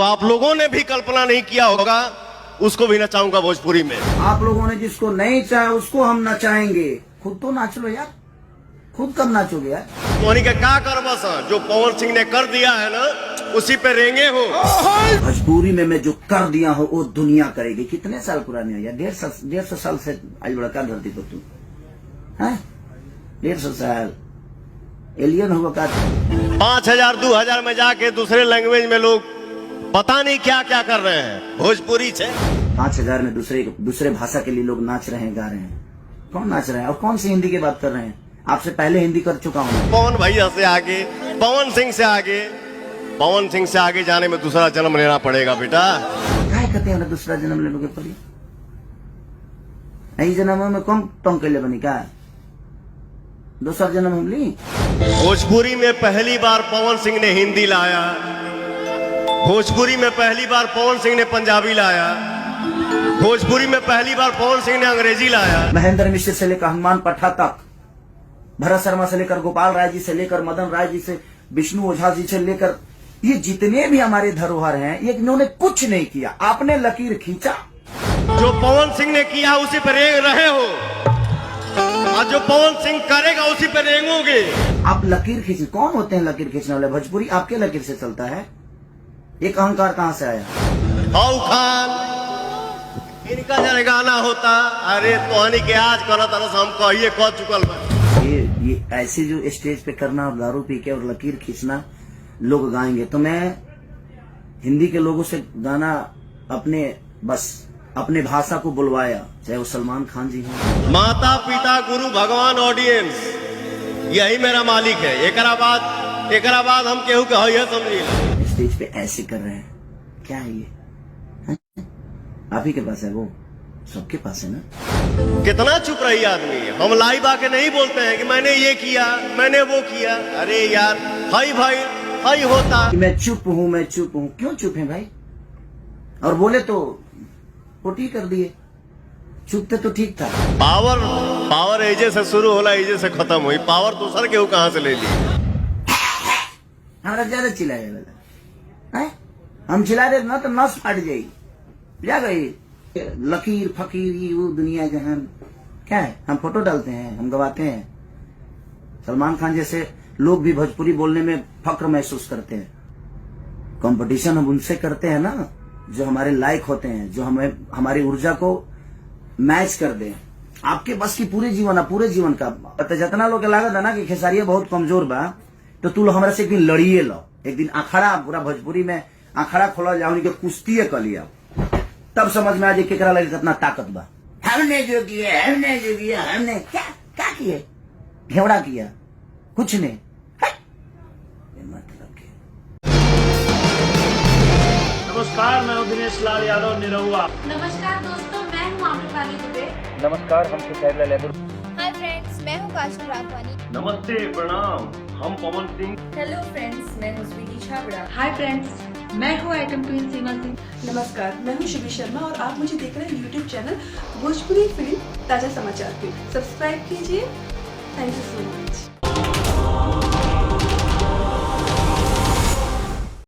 आप लोगों ने भी कल्पना नहीं किया होगा, उसको भी नचाऊंगा भोजपुरी में। आप लोगों ने जिसको नहीं चाहा उसको हम नचाएंगे। खुद तो नाच लो यार, खुद कब नाचोगे यार? उन्हीं के क्या कर बस जो पवन सिंह ने कर दिया है ना, उसी पे रेंगे हो। भोजपुरी में मैं जो कर दिया हो वो दुनिया करेगी। कितने साल पुराने हो यार? 150 साल से आज बड़ा धरती पर तुम है। 150 साल एलियन होगा का? 5000 2000 में जाके दूसरे लैंग्वेज में लोग पता नहीं क्या क्या कर रहे हैं भोजपुरी से। 5000 में दूसरे भाषा के लिए लोग नाच रहे हैं, गा रहे हैं। कौन नाच रहा है? और कौन सी हिंदी की बात कर रहे हैं? आपसे पहले हिंदी कर चुका हूँ। पवन भैया से आगे, पवन सिंह से आगे, पवन सिंह से आगे जाने में दूसरा जन्म लेना पड़ेगा बेटा। क्या कहते हैं ना दूसरा जन्म ले लोगे पड़ी? यही जन्म में कम टंग के ले बनी का दूसरा जन्म हम ली। भोजपुरी में पहली बार पवन सिंह ने हिंदी लाया, भोजपुरी में पहली बार पवन सिंह ने पंजाबी लाया, भोजपुरी में पहली बार पवन सिंह ने अंग्रेजी लाया। महेंद्र मिश्र से लेकर हनुमान पट्टा तक, भरत शर्मा से लेकर गोपाल राय जी से लेकर मदन राय जी से विष्णु ओझा जी से लेकर ये जितने भी हमारे धरोहर हैं, ये इन्होंने कुछ नहीं किया। आपने लकीर खींचा। जो पवन सिंह ने किया उसी पर रेंग रहे हो, और जो पवन सिंह करेगा उसी पर रेंगोगे। आप लकीर खींच, कौन होते हैं लकीर खींचने वाले? भोजपुरी आपके लकीर से चलता है। एक अहंकार कहां से आया? हाउ खान इनका जरा गाना होता, अरे तोहनी के आज करो तरस हम कहिए कह चुकल बा। ये ऐसे जो स्टेज पे करना और दारू पी के और लकीर खींचना लोग गाएंगे, तो मैं हिंदी के लोगों से गाना अपने भाषा को बुलवाया, चाहे वो सलमान खान जी हो। माता पिता गुरु भगवान ऑडियंस यही मेरा मालिक है। एकरा बाद हम केहू के है समझिए। स्टेज पे ऐसे कर रहे हैं, क्या है ये? आप ही के पास है, वो सबके पास है ना। कितना चुप रही आदमी। हम लाइव आके नहीं बोलते हैं कि मैंने ये किया, मैंने वो किया। अरे यार हाई भाई हाई होता। मैं चुप हूँ। क्यों चुप है भाई? और बोले तो पोटी कर दिए। चुप थे तो ठीक था। पावर एजे से शुरू होला, एजे से खत्म हुई। पावर दूसर केहू कहां से ले ली? हमारा ज्यादा चिल्लाए वाला है। हम चिल्ला दे ना तो नस फट जाई जा गई। लकीर फकीर वो दुनिया जहान क्या है? हम फोटो डालते हैं, हम गवाते हैं। सलमान खान जैसे लोग भी भोजपुरी बोलने में फक्र महसूस करते हैं। कंपटीशन हम उनसे करते हैं ना जो हमारे लायक होते हैं, जो हमें हमारी ऊर्जा को मैच कर दे। आपके बस की पूरे जीवन का जितना लोग लागत है ना कि खेसारिया बहुत कमजोर बा, तो तू हमरा से एक दिन लड़िए लो। एक दिन अखाड़ा, पूरा भोजपुरी में अखाड़ा खोला जाओ, उनके कुश्ती कर लिया, तब समझ में आ जाए केकरा लगे कितना ताकत बा। हमने जो किया हमने क्या किए? घेवड़ा किया, कुछ नहीं। नमस्कार, मैं हूं दिनेश लाल यादव निरहुआ। नमस्कार दोस्तों, मैं हूं आम्रपाली दुबे। नमस्कार, हम सुशैल यादव। हाय फ्रेंड्स, मैं हूँ काशनी राघवानी। नमस्ते प्रणाम, हम पवन सिंह। हेलो फ्रेंड्स, मैं हूं स्वीटी छाबड़ा। हाय फ्रेंड्स, मैं हूँ आइटम क्वीन सीमा सिंह। नमस्कार, मैं हूँ शिवी शर्मा और आप मुझे देख रहे हैं यूट्यूब चैनल भोजपुरी फिल्म ताजा समाचार पे। सब्सक्राइब कीजिए। Thank you so much.